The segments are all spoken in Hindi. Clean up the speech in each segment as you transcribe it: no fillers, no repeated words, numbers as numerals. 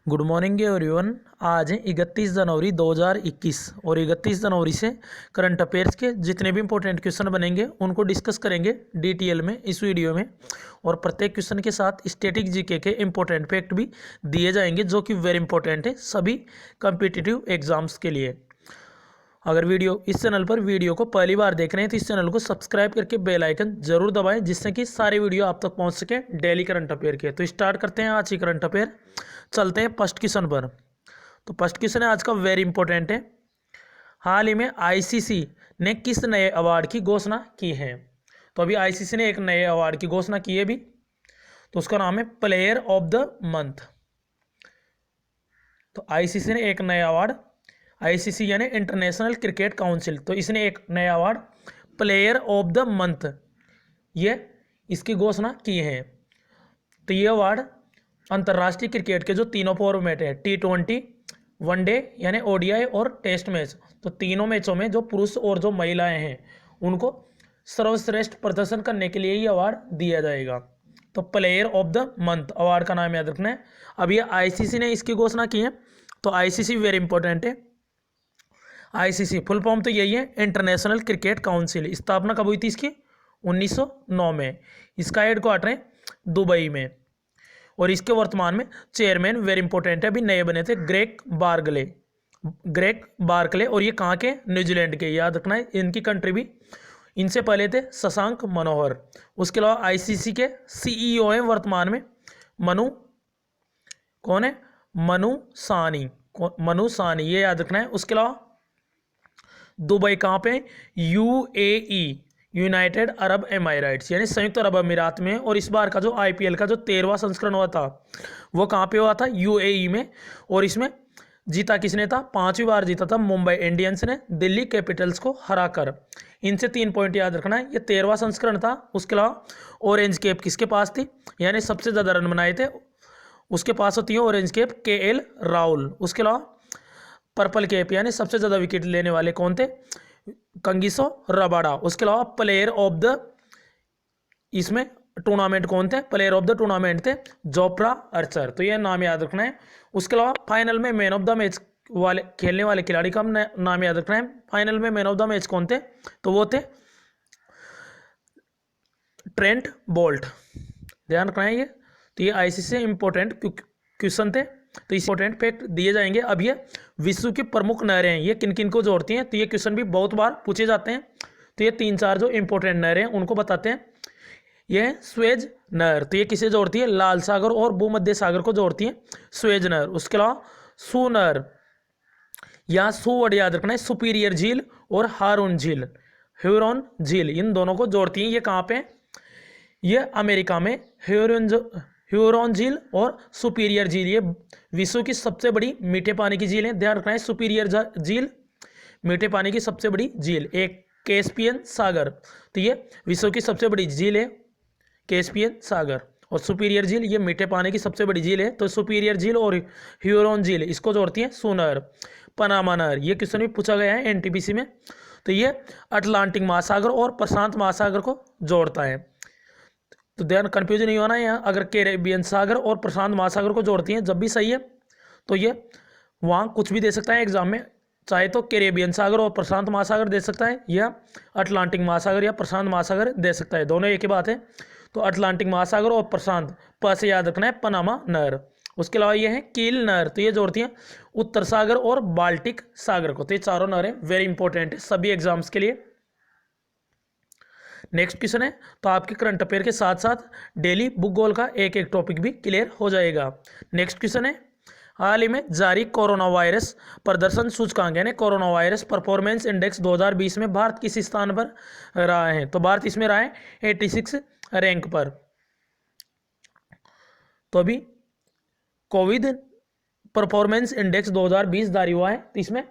Good morning everyone. आज है 31 जनवरी 2021 और 31 जनवरी से करंट अफेयर्स के जितने भी इंपॉर्टेंट क्वेश्चन बनेंगे उनको डिस्कस करेंगे डिटेल में इस वीडियो में। और प्रत्येक क्वेश्चन के साथ स्टैटिक जीके के इंपॉर्टेंट फैक्ट भी दिए जाएंगे जो कि वेरी इंपॉर्टेंट है सभी कॉम्पिटिटिव एग्जाम्स के लिए। अगर इस चैनल पर वीडियो को पहली बार देख रहे हैं तो इस चैनल को सब्सक्राइब करके बेल आइकन जरूर दबाएं जिससे कि सारे वीडियो आप तक पहुंच सके डेली करंट अफेयर के। तो स्टार्ट करते हैं आज की करंट अफेयर। चलते हैं फर्स्ट क्वेश्चन पर। तो फर्स्ट क्वेश्चन है आज का वेरी इंपॉर्टेंट है। हाल ही में आईसीसी ने किस नए अवार्ड की घोषणा की है? तो अभी आईसीसी ने एक नए अवार्ड की घोषणा की है अभी, तो उसका नाम है प्लेयर ऑफ द मंथ। तो आईसीसी ने एक नया अवार्ड, आईसीसी यानी इंटरनेशनल क्रिकेट काउंसिल, तो इसने एक नया award player of the month ये इसकी घोषणा की है। तो ये अवार्ड अंतर्राष्ट्रीय क्रिकेट के जो तीनों फॉर्मेट है T20, वनडे यानी ओडीआई और टेस्ट मैच, तो तीनों मैचों में जो पुरुष और जो महिलाएं हैं उनको सर्वश्रेष्ठ प्रदर्शन करने के लिए ये अवार्ड दिया जाएगा। तो player of the month award का नाम याद रखना है। अब ये आईसीसी ने इसकी घोषणा की है। तो आईसीसी वेरी इंपॉर्टेंट है। आईसीसी फुल फॉर्म तो यही है, इंटरनेशनल क्रिकेट काउंसिल। स्थापना कब हुई थी इसकी? 1909 में। इसका हेडक्वार्टर है दुबई में। और इसके वर्तमान में चेयरमैन वेरी इंपॉर्टेंट है, अभी नए बने थे, ग्रेग बार्कले। और ये कहाँ के? न्यूजीलैंड के, याद रखना है। इनकी कंट्री भी, इनसे पहले थे शशांक मनोहर। उसके अलावा आईसीसी के सीईओ हैं वर्तमान में कौन है? मनु सानी, ये याद रखना है। उसके अलावा दुबई कहाँ पे? यूएई, यूनाइटेड अरब एमिरेट्स यानी संयुक्त अरब अमीरात में। और इस बार का जो आईपीएल का जो 13वां संस्करण हुआ था वो कहाँ पे हुआ था? यूएई में। और इसमें जीता किसने था? 5वीं बार जीता था मुंबई इंडियंस ने दिल्ली कैपिटल्स को हराकर। इनसे 3 पॉइंट याद रखना है। ये 13वां संस्करण था। उसके अलावा ऑरेंज कैप किसके पास थी? यानी सबसे ज़्यादा रन बनाए थे उसके पास होती है ऑरेंज कैप, KL राहुल। उसके अलावा पर्पल कैप यानी सबसे ज़्यादा विकेट लेने वाले कौन थे? कंगिसो रबाडा। उसके अलावा प्लेयर ऑफ द इसमें टूर्नामेंट कौन थे? प्लेयर ऑफ द टूर्नामेंट थे जोफ्रा आर्चर। तो ये नाम याद रखना है। उसके अलावा फाइनल में मैन ऑफ द मैच वाले खेलने वाले खिलाड़ी का नाम याद रखना है। फाइनल में मैन ऑफ द मैच कौन थे? तो वो थे ट्रेंट बोल्ट, ध्यान रखना है ये। तो ये आईसीसी से इंपॉर्टेंट क्वेश्चन थे, तो इंपॉर्टेंट फैक्ट दिए जाएंगे। अब ये विश्व की प्रमुख नहरें हैं, ये किन किन को जोड़ती हैं? तो ये क्वेश्चन भी बहुत बार पूछे जाते हैं। तो ये 3-4 जो इंपॉर्टेंट नहरें हैं उनको बताते हैं। ये है स्वेज नहर, तो ये किसे जोड़ती है? लाल सागर और भूमध्य सागर को जोड़ती है स्वेज नहर। उसके अलावा सू नहर, यहाँ सू वर्ड याद रखना है, सुपीरियर झील और हारून झील, ह्यूरॉन झील, इन दोनों को जोड़ती हैं। ये कहाँ पे? ये अमेरिका में ह्यूरॉन झील और सुपीरियर झील, ये विश्व की सबसे बड़ी मीठे पानी की झील है। ध्यान रखना है, सुपीरियर झील मीठे पानी की सबसे बड़ी झील। एक कैस्पियन सागर, तो ये विश्व की सबसे बड़ी झील है कैस्पियन सागर। और सुपीरियर झील ये मीठे पानी की सबसे बड़ी झील है। तो सुपीरियर झील और ह्यूरॉन झील इसको जोड़ती है सू नहर। पनामा नहर, ये क्वेश्चन भी पूछा गया है एनटीपीसी में। तो ये अटलांटिक महासागर और प्रशांत महासागर को जोड़ता है। तो ध्यान, कंफ्यूजन नहीं होना है यहाँ। अगर कैरेबियन सागर और प्रशांत महासागर को जोड़ती हैं जब भी सही है, तो ये वहाँ कुछ भी दे सकता है एग्जाम में, चाहे तो कैरेबियन सागर और प्रशांत महासागर दे सकता है या अटलांटिक महासागर या प्रशांत महासागर दे सकता है, दोनों एक ही बात है। तो अटलांटिक महासागर और प्रशांत, प से याद रखना है पनामा नहर। उसके अलावा ये है कील नहर, तो ये जोड़ती है उत्तर सागर और बाल्टिक सागर को। तो ये चारों नहरें वेरी इंपॉर्टेंट है सभी एग्जाम्स के लिए। नेक्स्ट क्वेश्चन है, तो आपके करंट अफेयर के साथ साथ डेली बुक गोल का एक एक टॉपिक भी क्लियर हो जाएगा। नेक्स्ट क्वेश्चन है, हाल ही में जारी कोरोना वायरस प्रदर्शन सूचकांक यानी कोरोना वायरस परफॉर्मेंस इंडेक्स 2020 में भारत किस स्थान पर रहा है? तो भारत इसमें रहा है 86 रैंक पर। तो अभी कोविड परफॉर्मेंस इंडेक्स 2020 जारी हुआ है, तो इसमें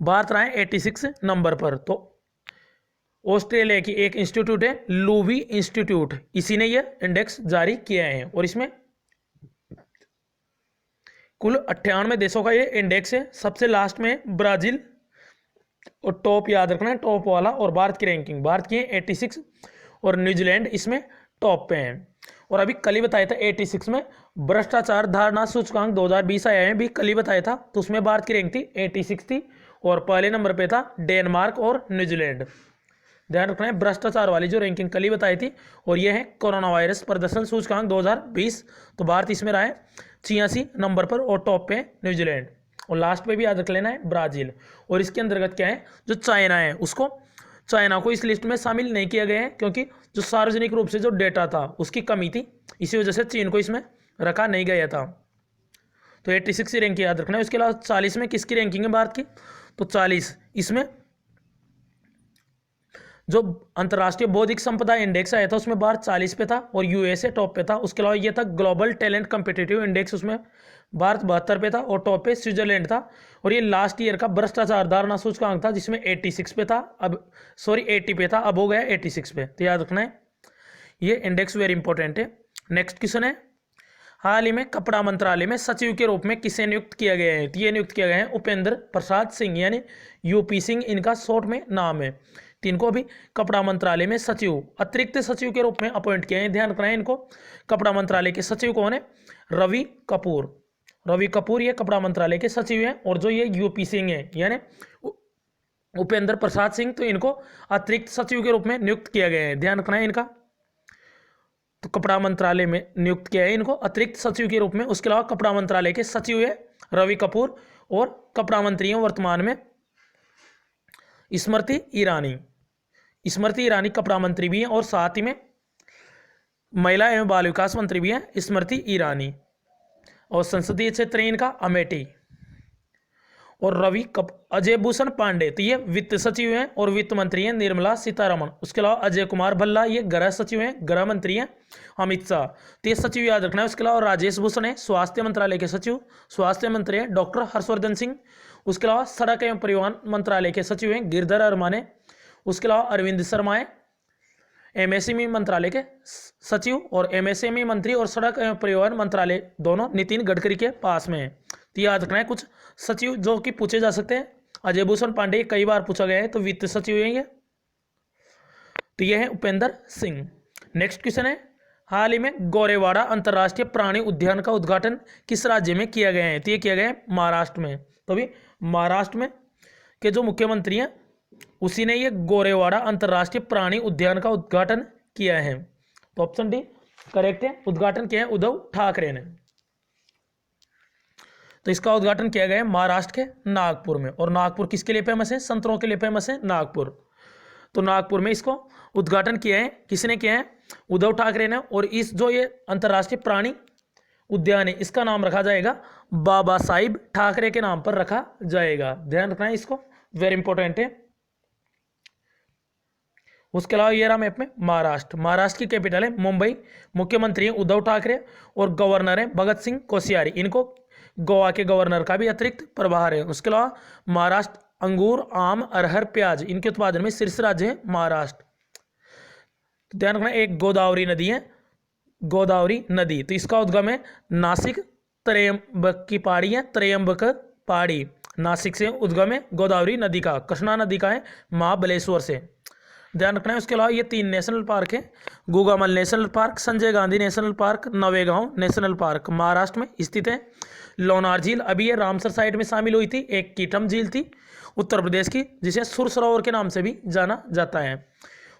भारत रहा है 86 नंबर पर। तो ऑस्ट्रेलिया की एक इंस्टीट्यूट है लूवी इंस्टीट्यूट, इसी ने यह इंडेक्स जारी किया है। और इसमें कुल 98 देशों का ये इंडेक्स है। सबसे लास्ट में ब्राजील और टॉप याद रखना है, टॉप वाला। और भारत की रैंकिंग, भारत की है 86 और न्यूजीलैंड इसमें टॉप पे है। और अभी कल ही बताया था 86 में भ्रष्टाचार धारणा सूचकांक 2020 आया है, भी कल ही बताया था, तो उसमें भारत की रैंक थी 86 थी और पहले नंबर पे था डेनमार्क और न्यूजीलैंड। ध्यान रखना है, भ्रष्टाचार वाली जो रैंकिंग कल ही बताई थी। और यह है कोरोना वायरस प्रदर्शन सूचकांक 2020, तो भारत इसमें रहा है 86 नंबर पर और टॉप पे न्यूजीलैंड और लास्ट पे भी याद रख लेना है ब्राजील। और इसके अंतर्गत क्या है, जो चाइना है उसको, चाइना को इस लिस्ट में शामिल नहीं किया गया है क्योंकि जो सार्वजनिक रूप से जो डेटा था उसकी कमी थी, इसी वजह से चीन को इसमें रखा नहीं गया था। तो 86 की रैंकिंग याद रखना है। उसके अलावा 40 में किसकी रैंकिंग है भारत की, तो 40 इसमें जो अंतर्राष्ट्रीय बौद्धिक संपदा इंडेक्स आया था उसमें भारत 40 पे था और यूएसए टॉप पे था। उसके अलावा ये था ग्लोबल टैलेंट कम्पिटिटिव इंडेक्स, उसमें भारत 72 पे था और टॉप पे स्विट्जरलैंड था। और ये लास्ट ईयर का भ्रष्टाचार धारणा सूचकांक था जिसमें 86 पे था, अब 80 पे था, अब हो गया 86 पे। तो याद रखना है, ये इंडेक्स वेरी इंपॉर्टेंट है। नेक्स्ट क्वेश्चन है, हाल ही में कपड़ा मंत्रालय में सचिव के रूप में किसे नियुक्त किया गया है, तो ये नियुक्त किया गया है उपेंद्र प्रसाद सिंह, यानी यूपी सिंह इनका शॉर्ट में नाम है। तो इनको अभी कपड़ा मंत्रालय में सचिव, अतिरिक्त सचिव के रूप में अपॉइंट किया है। ध्यान रखना है इनको, कपड़ा मंत्रालय के सचिव कौन है, रवि कपूर। रवि कपूर ये कपड़ा मंत्रालय के सचिव हैं। और जो ये यूपी सिंह है यानी उपेंद्र प्रसाद सिंह, तो इनको अतिरिक्त सचिव के रूप में नियुक्त किया गया है। ध्यान रखना है इनका, तो कपड़ा मंत्रालय में नियुक्त किया है इनको अतिरिक्त सचिव के रूप में। उसके अलावा कपड़ा मंत्रालय के सचिव है रवि कपूर और कपड़ा मंत्री हैं वर्तमान में स्मृति ईरानी। स्मृति ईरानी कपड़ा मंत्री भी हैं और साथ ही में महिला एवं बाल विकास मंत्री भी हैं स्मृति ईरानी। और संसदीय क्षेत्र इनका अमेठी। और अजय भूषण पांडे, तो ये वित्त सचिव हैं और वित्त मंत्री हैं निर्मला सीतारमण। उसके अलावा अजय कुमार भल्ला ये गृह सचिव हैं, गृह मंत्री हैं अमित शाह, तो ये सचिव याद रखना है। उसके अलावा राजेश भूषण है स्वास्थ्य मंत्रालय के सचिव, स्वास्थ्य मंत्री हैं डॉक्टर हर्षवर्धन सिंह। उसके अलावा सड़क एवं परिवहन मंत्रालय के सचिव हैं गिरधर अरमाने। उसके अलावा अरविंद शर्मा है एमएसएमई मंत्रालय के सचिव, और एमएसएमई मंत्री और सड़क एवं परिवहन मंत्रालय दोनों नितिन गडकरी के पास में है। तो याद रखना है कुछ सचिव जो कि पूछे जा सकते हैं। अजय भूषण पांडे कई बार पूछा गया है, तो वित्त सचिव है ये। तो ये है उपेंद्र सिंह। नेक्स्ट क्वेश्चन है, हाल ही में गोरेवाड़ा अंतर्राष्ट्रीय प्राणी उद्यान का उद्घाटन किस राज्य में किया गया है, तो ये किया गया है महाराष्ट्र में। तो अभी महाराष्ट्र में के जो मुख्यमंत्री हैं उसी ने ये गोरेवाड़ा अंतर्राष्ट्रीय प्राणी उद्यान का उद्घाटन किया है। तो ऑप्शन डी करेक्ट है, उद्घाटन किया है उद्धव ठाकरे ने। तो इसका उद्घाटन किया गया है महाराष्ट्र के नागपुर में। और नागपुर किसके लिए फेमस है, संतरों के लिए फेमस है नागपुर। तो नागपुर में इसको उद्घाटन किया है, किसने किया है, उद्धव ठाकरे ने। और इस जो ये अंतर्राष्ट्रीय प्राणी उद्यान है इसका नाम रखा जाएगा बाबा साहिब ठाकरे के नाम पर रखा जाएगा। ध्यान रखना है इसको, वेरी इंपॉर्टेंट है। उसके अलावा ये रहा मैप में महाराष्ट्र, महाराष्ट्र की कैपिटल है मुंबई, मुख्यमंत्री हैं उद्धव ठाकरे और गवर्नर हैं भगत सिंह कोश्यारी। इनको गोवा के गवर्नर का भी अतिरिक्त प्रभार है। उसके अलावा महाराष्ट्र अंगूर, आम, अरहर, प्याज इनके उत्पादन में शीर्ष राज्य है महाराष्ट्र। तो ध्यान रखना, एक गोदावरी नदी है, गोदावरी नदी, तो इसका उद्गम है नासिक त्रयंबक की पहाड़ी है, त्रयंबक पहाड़ी नासिक से उद्गम है गोदावरी नदी का। कृष्णा नदी का है महाबलेश्वर से। ध्यान रखना है। उसके अलावा ये 3 नेशनल पार्क है, Gugamal national park, Sanjay Gandhi national park, Navegaon national park Maharashtra में स्थित है। लोनार झील अभी ये रामसर साइट में शामिल हुई थी। एक कीटम झील थी उत्तर प्रदेश की जिसे सुर सरोवर के नाम से भी जाना जाता है।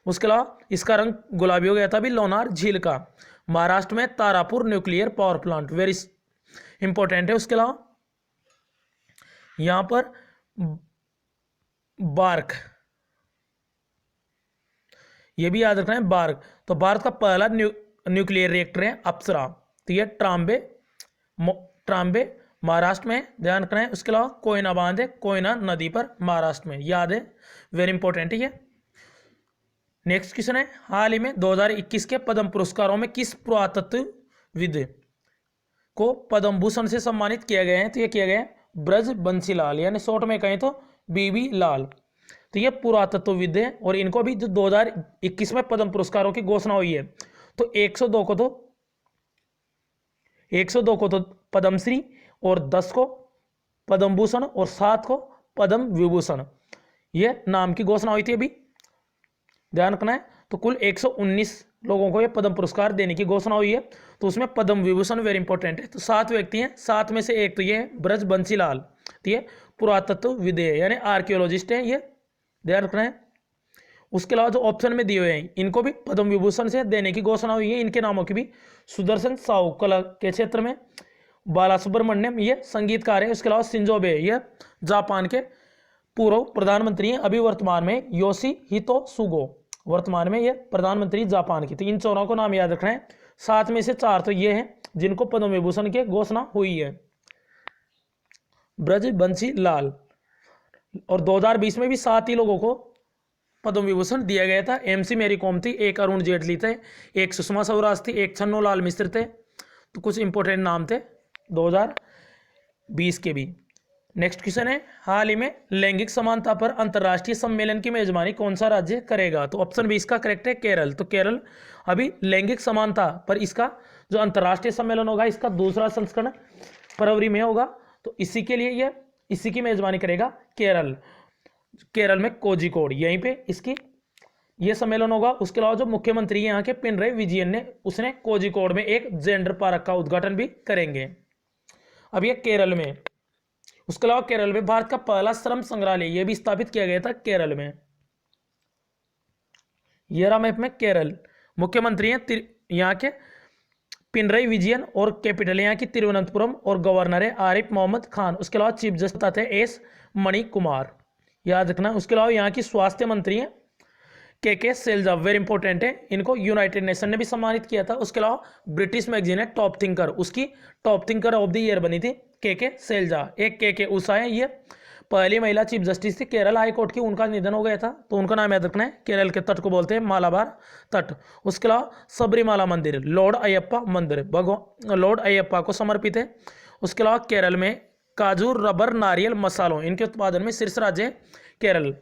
उसके अलावा इसका रंग गुलाबी हो गया था अभी लोनार झील का। महाराष्ट्र में Tarapur nuclear power plant very important है। उसके अलावा यहाँ पर बार्क, ये भी याद रखना है बार्क। तो भारत का पहला न्यूक्लियर रिएक्टर है अप्सरा, तो ये ट्राम्बे महाराष्ट्र में ध्यान रखना है। उसके अलावा कोयना बांध है कोयना नदी पर महाराष्ट्र में, याद है, वेरी इंपॉर्टेंट है ये। नेक्स्ट क्वेश्चन है, हाल ही में 2021 के पद्म पुरस्कारों में किस पुरातत्वविद को पद्म भूषण से सम्मानित किया गया है, तो ये किया गया है ब्रज बंसीलाल, यानी शॉर्ट में कहें तो बीबी लाल। तो ये पुरातत्वविद है और इनको भी जो 2021 में पद्म पुरस्कारों की घोषणा हुई है, तो 102 को तो पद्मश्री और 10 को पद्म भूषण और 7 को पद्म विभूषण, ये नाम की घोषणा हुई थी अभी, ध्यान रखना है। तो कुल 119 लोगों को ये पद्म पुरस्कार देने की घोषणा हुई है। तो उसमें पद्म विभूषण वेरी इंपॉर्टेंट है। तो 7 व्यक्ति हैं, 7 में से एक तो ये है ब्रज बंसीलाल, तो ये पुरातत्वविद है यानी आर्कियोलॉजिस्ट है, ये ध्यान रखना है। उसके अलावा जो ऑप्शन में दिए हुए हैं इनको भी पद्म विभूषण से देने की घोषणा हुई है। इनके नामों की भी सुदर्शन साहू कला के क्षेत्र में, बाला सुब्रमण्यम ये संगीतकार है, उसके अलावा शिंजो आबे ये जापान के पूर्व प्रधानमंत्री हैं, अभी वर्तमान में योशिहितो सुगो, वर्तमान में ये प्रधानमंत्री जापान की। तो इन चारों को नाम याद रखना है। 7 में से 4 तो ये हैं जिनको पद्म विभूषण की घोषणा हुई है, ब्रज बंसी लाल। और 2020 में भी 7 ही लोगों को पद्म विभूषण दिया गया था। MC मेरी कॉम थी, एक अरुण जेटली थे, एक सुषमा स्वराज थी, एक छन्नूलाल मिश्र थे। तो कुछ इंपॉर्टेंट नाम थे 2020 के भी। नेक्स्ट क्वेश्चन है, हाल ही में लैंगिक समानता पर अंतर्राष्ट्रीय सम्मेलन की मेजबानी कौन सा राज्य करेगा? तो ऑप्शन बी इसका करेक्ट है, केरल। तो केरल अभी लैंगिक समानता पर इसका जो अंतर्राष्ट्रीय सम्मेलन होगा इसका दूसरा संस्करण फरवरी में होगा। तो इसी के लिए ये इसी की मेजबानी करेगा केरल। केरल में कोझिकोड यहीं पे इसकी ये सम्मेलन होगा। उसके अलावा जो मुख्यमंत्री यहाँ के पिनरई विजयन ने उसने कोझिकोड में एक जेंडर पार्क का उद्घाटन भी करेंगे। अब ये केरल में। उसके अलावा केरल में भारत का पहला श्रम संग्रहालय यह भी स्थापित किया गया था केरल में। ये रहा मैप में केरल। मुख्यमंत्री हैं यहाँ के पिनरई विजयन और कैपिटल यहाँ की तिरुवनंतपुरम और गवर्नर है आरिफ मोहम्मद खान। उसके अलावा चीफ जस्टिस थे एस मणि कुमार, याद रखना। उसके अलावा यहाँ की स्वास्थ्य मंत्री हैं के सेल्जा, वेरी इंपॉर्टेंट है, इनको यूनाइटेड नेशन ने भी सम्मानित किया था। उसके अलावा ब्रिटिश मैगजीन है टॉप थिंकर, उसकी top thinker of the year बनी थी के सेल्जा। एक के उषा है, ये पहली महिला चीफ जस्टिस थी केरल हाई कोर्ट की, उनका निधन हो गया था तो उनका नाम याद रखना है। केरल के तट को बोलते हैं मालाबार तट। उसके अलावा सबरीमाला मंदिर लॉर्ड अयप्पा मंदिर भगवान लॉर्ड अयप्पा को समर्पित है। उसके अलावा केरल में काजू, रबर, नारियल, मसालों इनके उत्पादन में शीर्ष राज्य है केरल।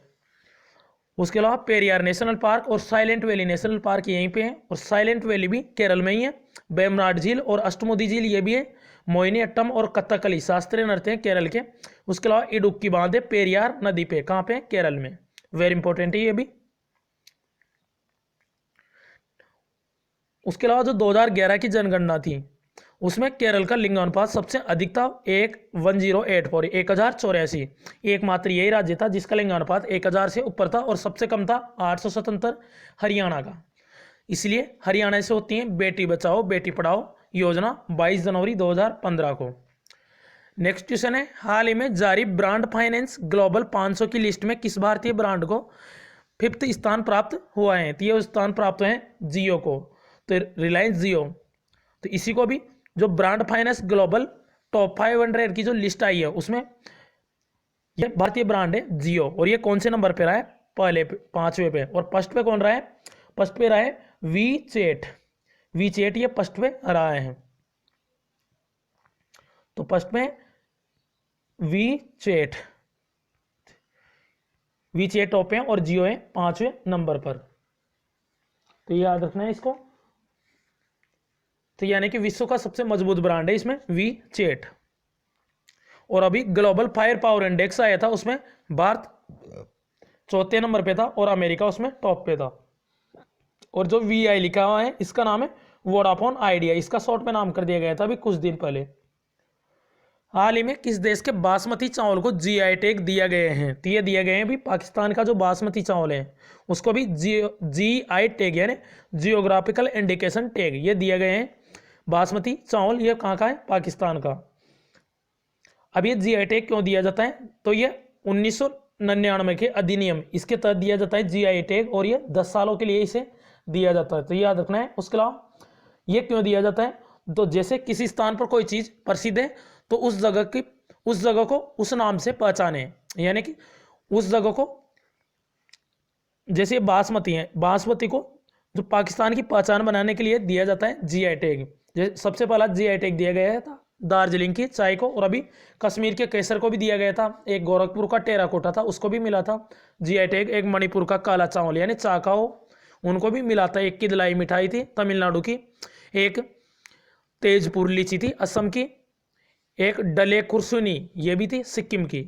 उसके अलावा पेरियार नेशनल पार्क और साइलेंट वैली नेशनल पार्क यहीं पे है, और साइलेंट वैली भी केरल में ही है। बेमनाड झील और अष्टमुदी झील ये भी है। मोहिनी अट्टम और कथकली शास्त्रीय नृत्य हैं केरल के। उसके अलावा इडुक्की बांध है पेरियार नदी पे, कहाँ पे? केरल में, वेरी इंपॉर्टेंट है ये भी। उसके अलावा जो 2011 की जनगणना थी उसमें केरल का लिंगानुपात सबसे अधिक था 1084, एकमात्र यही राज्य था जिसका लिंगानुपात 1000 से ऊपर था, और सबसे कम था 877 हरियाणा का। इसलिए हरियाणा से होती है बेटी बचाओ बेटी पढ़ाओ योजना 22 जनवरी 2015 को। नेक्स्ट क्वेश्चन है, हाल ही में जारी ब्रांड फाइनेंस ग्लोबल 500 की लिस्ट में किस भारतीय ब्रांड को 5th स्थान प्राप्त हुआ है? तो ये स्थान प्राप्त है जियो को, तो रिलायंस जियो। तो इसी को भी जो ब्रांड फाइनेंस ग्लोबल टॉप 500 की जो लिस्ट आई है उसमें ये भारतीय ब्रांड है जियो, और ये कौन से नंबर पे रहा है? पहले 5वें पे। और फर्स्ट पे कौन रहा है? फर्स्ट पे रहा है वीचेट, ये फर्स्ट पे रहा है। तो फर्स्ट में वीचेट टॉप है और जियो है 5वें नंबर पर। तो ये याद रखना है इसको। तो यानी कि विश्व का सबसे मजबूत ब्रांड है इसमें वीचेट। और अभी ग्लोबल फायर पावर इंडेक्स आया था उसमें भारत 4थे नंबर पे था और अमेरिका उसमें टॉप पे था। और जो VI लिखा हुआ है इसका नाम है वोडाफोन आइडिया, इसका शॉर्ट में नाम कर दिया गया था अभी कुछ दिन पहले। हाल ही में किस देश के बासमती चावल को GI टैग दिया गए हैं? तो ये दिया गए हैं भी पाकिस्तान का जो बासमती चावल है उसको भी GI टैग यानी जियोग्राफिकल इंडिकेशन टैग ये दिया गए हैं। बासमती चावल ये कहाँ का है? पाकिस्तान का। अब ये GI टैग क्यों दिया जाता है? तो ये 1999 के अधिनियम इसके तहत दिया जाता है GI टैग, और ये 10 सालों के लिए इसे दिया जाता है, तो ये याद रखना है। उसके अलावा ये क्यों दिया जाता है? तो जैसे किसी स्थान पर कोई चीज़ प्रसिद्ध है तो उस जगह को उस नाम से पहचाने, यानी कि उस जगह को, जैसे बासमती है, बासमती को जो पाकिस्तान की पहचान बनाने के लिए दिया जाता है GI टैग। जैसे सबसे पहला GI टैग दिया गया था दार्जिलिंग की चाय को, और अभी कश्मीर के केसर को भी दिया गया था। एक गोरखपुर का टेराकोटा था उसको भी मिला था GI टैग। एक मणिपुर का काला चावल यानी चाकाओ उनको भी मिला था। एक की दलाई मिठाई थी तमिलनाडु की, एक तेजपुर लीची थी असम की, एक डले कुरसुनी ये भी थी सिक्किम की,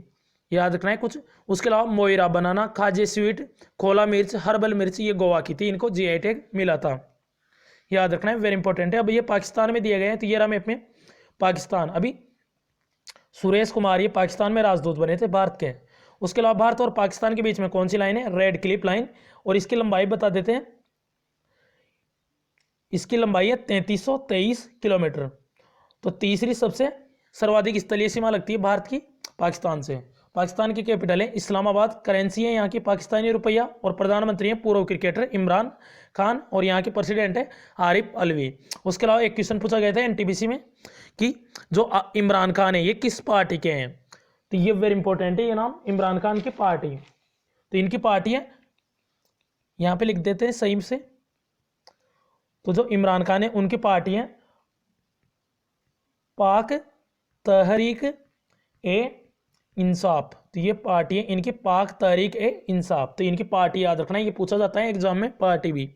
याद रखना है कुछ। उसके अलावा मोइरा बनाना, खाजे स्वीट, खोला मिर्च, हर्बल मिर्च ये गोवा की थी, इनको GI टैग मिला था। याद रखना है, वेरी इंपॉर्टेंट है। अब ये पाकिस्तान में दिए गए हैं, तो ये रहा मैप में पाकिस्तान। अभी सुरेश कुमार ये पाकिस्तान में राजदूत बने थे भारत के। उसके अलावा भारत और पाकिस्तान के बीच में कौन सी लाइन है, रेड क्लिफ लाइन, और इसकी लंबाई बता देते हैं, इसकी लंबाई है 3323 किलोमीटर। तो तीसरी सबसे सर्वाधिक स्थलीय सीमा लगती है भारत की पाकिस्तान से। पाकिस्तान की कैपिटल है इस्लामाबाद, करेंसी है यहाँ की पाकिस्तानी रुपया, और प्रधानमंत्री हैं पूर्व क्रिकेटर इमरान खान, और यहाँ के प्रेसिडेंट है आरिफ अलवी। उसके अलावा एक क्वेश्चन पूछा गया था एनटीपीसी में कि जो इमरान खान है ये किस पार्टी के हैं, तो ये वेरी इंपॉर्टेंट है, ये नाम इमरान खान की पार्टी, तो इनकी पार्टी है, यहाँ पे लिख देते हैं सही से। तो जो इमरान खान है उनकी पार्टी है पाक तहरीक ए इंसाफ, तो ये पार्टी है इनकी पाक तहरीक ए इंसाफ, तो इनकी पार्टी याद रखना है, ये पूछा जाता है एग्जाम में, पार्टी भी।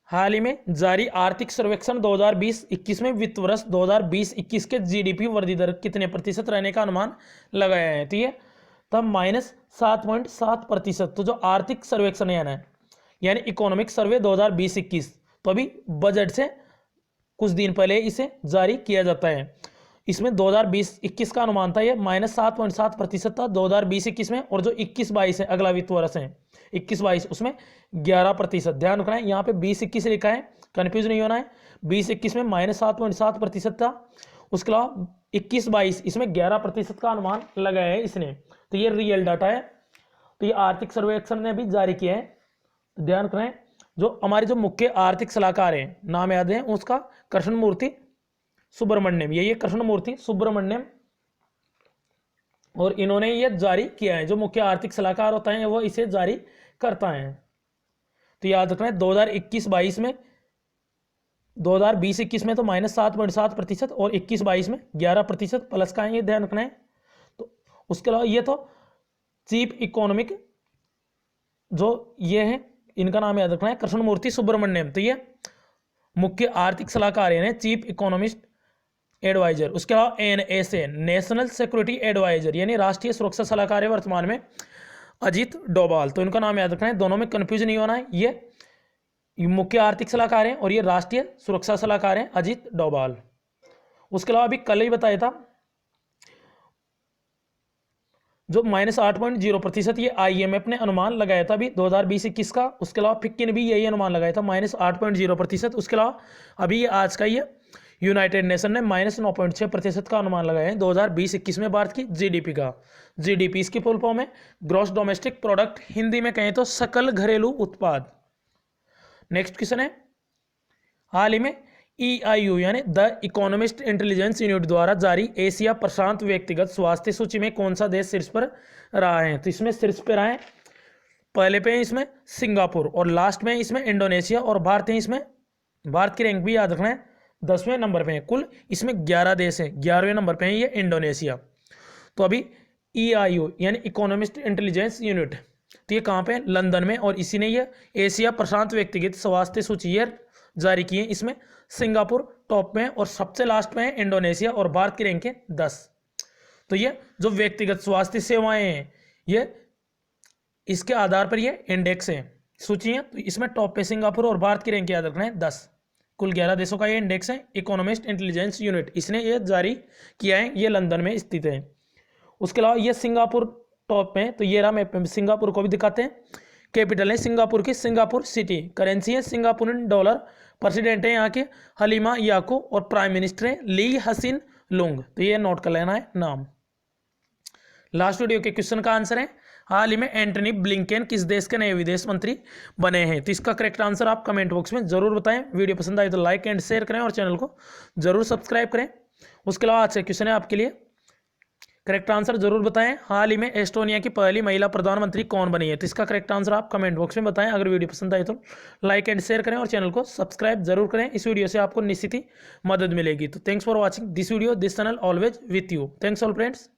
हाल ही में जारी आर्थिक सर्वेक्षण 2020-21 में वित्त वर्ष 2020-21 के जीडीपी वृद्धि दर कितने प्रतिशत रहने का अनुमान लगाया है, तो ये तब -7.7%। तो जो आर्थिक सर्वेक्षण है ना, यानी इकोनॉमिक सर्वे 2020-21, तो अभी बजट से कुछ दिन पहले इसे जारी किया जाता है। इसमें 2020-21 का अनुमान था ये -7.7% था 2020-21 में, और जो 21-22 है अगला वित्त वर्ष है 21-22 उसमें 11%। ध्यान रखना है, यहाँ पे 20-21 लिखा है, कंफ्यूज नहीं होना है। 20-21 में -7.7% था, उसके अलावा 21-22 इसमें 11% का अनुमान लगाया है इसने, तो ये रियल डाटा है। तो ये आर्थिक सर्वेक्षण ने भी जारी किया है, तो ध्यान रखें। जो हमारे जो मुख्य आर्थिक सलाहकार हैं, नाम याद है उसका, कृष्णमूर्ति सुब्रमण्यम, ये कृष्णमूर्ति सुब्रमण्यम, और इन्होंने ये जारी किया है। जो मुख्य आर्थिक सलाहकार होता है वो इसे जारी करता है। तो याद रखना है 2021-22 में, 2020-21 में तो -7.7% और 21-22 में 11% प्लस का है, ये ध्यान रखना है। तो उसके अलावा ये तो चीफ इकोनॉमिक जो ये है, इनका नाम याद रखना है कृष्णमूर्ति सुब्रमण्यम, तो ये मुख्य आर्थिक सलाहकार है, चीफ इकोनॉमिस्ट एडवाइजर। उसके अलावा NSA नेशनल सिक्योरिटी एडवाइजर यानी राष्ट्रीय सुरक्षा सलाहकार है वर्तमान में अजीत डोभाल, तो इनका नाम याद रखना है, दोनों में कंफ्यूज नहीं होना है। ये मुख्य आर्थिक सलाहकार हैं और ये राष्ट्रीय सुरक्षा सलाहकार हैं अजीत डोभाल। उसके अलावा अभी कल ही बताया था जो -8.0% ये IMF ने अनुमान लगाया था अभी 2020-21 का। उसके अलावा फिक्की ने भी यही अनुमान लगाया था -8.0%। उसके अलावा अभी ये आज का ये यूनाइटेड नेशन ने -9.6% का अनुमान लगाया है 2020-21 में भारत की जीडीपी का। जीडीपी इसकी फुल फॉर्म है ग्रॉस डोमेस्टिक प्रोडक्ट, हिंदी में कहें तो सकल घरेलू उत्पाद। नेक्स्ट क्वेश्चन है, हाल ही में EIU यानी द इकोनॉमिस्ट इंटेलिजेंस यूनिट द्वारा जारी एशिया प्रशांत व्यक्तिगत स्वास्थ्य सूची में कौन सा देश शीर्ष पर रहा है, तो इसमें शीर्ष पर रहा है, पहले पे है इसमें सिंगापुर, और लास्ट में इसमें इंडोनेशिया, और भारत है इसमें। भारत की रैंक भी याद रखना है 10वें नंबर पे है, कुल इसमें 11 देश हैं, 11वें नंबर पे है ये इंडोनेशिया। तो अभी EIU यानी इकोनॉमिस्ट इंटेलिजेंस यूनिट, तो ये कहाँ पे है, लंदन में, और इसी ने ये एशिया प्रशांत व्यक्तिगत स्वास्थ्य सूची जारी की है। इसमें सिंगापुर टॉप में है और सबसे लास्ट में है इंडोनेशिया, और भारत की रैंक है 10। तो ये जो व्यक्तिगत स्वास्थ्य सेवाएं हैं ये इसके आधार पर ये इंडेक्स है, सूची है, तो इसमें टॉप पे सिंगापुर और भारत की रैंक याद रखना है 10। कुल 11 देशों का ये इंडेक्स है, इकोनॉमिस्ट इंटेलिजेंस यूनिट इसने ये जारी किया है, ये लंदन में स्थित है। उसके अलावा ये सिंगापुर टॉप में, तो ये रहा, मैं सिंगापुर को भी दिखाते हैं। कैपिटल है सिंगापुर की सिंगापुर सिटी, करेंसी है सिंगापुरियन डॉलर, प्रेसिडेंट है यहाँ के हलीमा याकूब, और प्राइम मिनिस्टर है ली हसीन लुंग, तो ये नोट कर लेना है नाम। लास्ट वीडियो के क्वेश्चन का आंसर है, हाल ही में एंटनी ब्लिंकेन किस देश के नए विदेश मंत्री बने हैं, तो इसका करेक्ट आंसर आप कमेंट बॉक्स में जरूर बताएं। वीडियो पसंद आए तो लाइक एंड शेयर करें और चैनल को जरूर सब्सक्राइब करें। उसके अलावा आज से क्वेश्चन है आपके लिए, करेक्ट आंसर जरूर बताएं, हाल ही में एस्टोनिया की पहली महिला प्रधानमंत्री कौन बनी है, तो इसका करेक्ट आंसर आप कमेंट बॉक्स में बताएं। अगर वीडियो पसंद आए तो लाइक एंड शेयर करें और चैनल को सब्सक्राइब जरूर करें, इस वीडियो से आपको निश्चित ही मदद मिलेगी। तो thanks for watching this video, this channel always with you. Thanks all friends.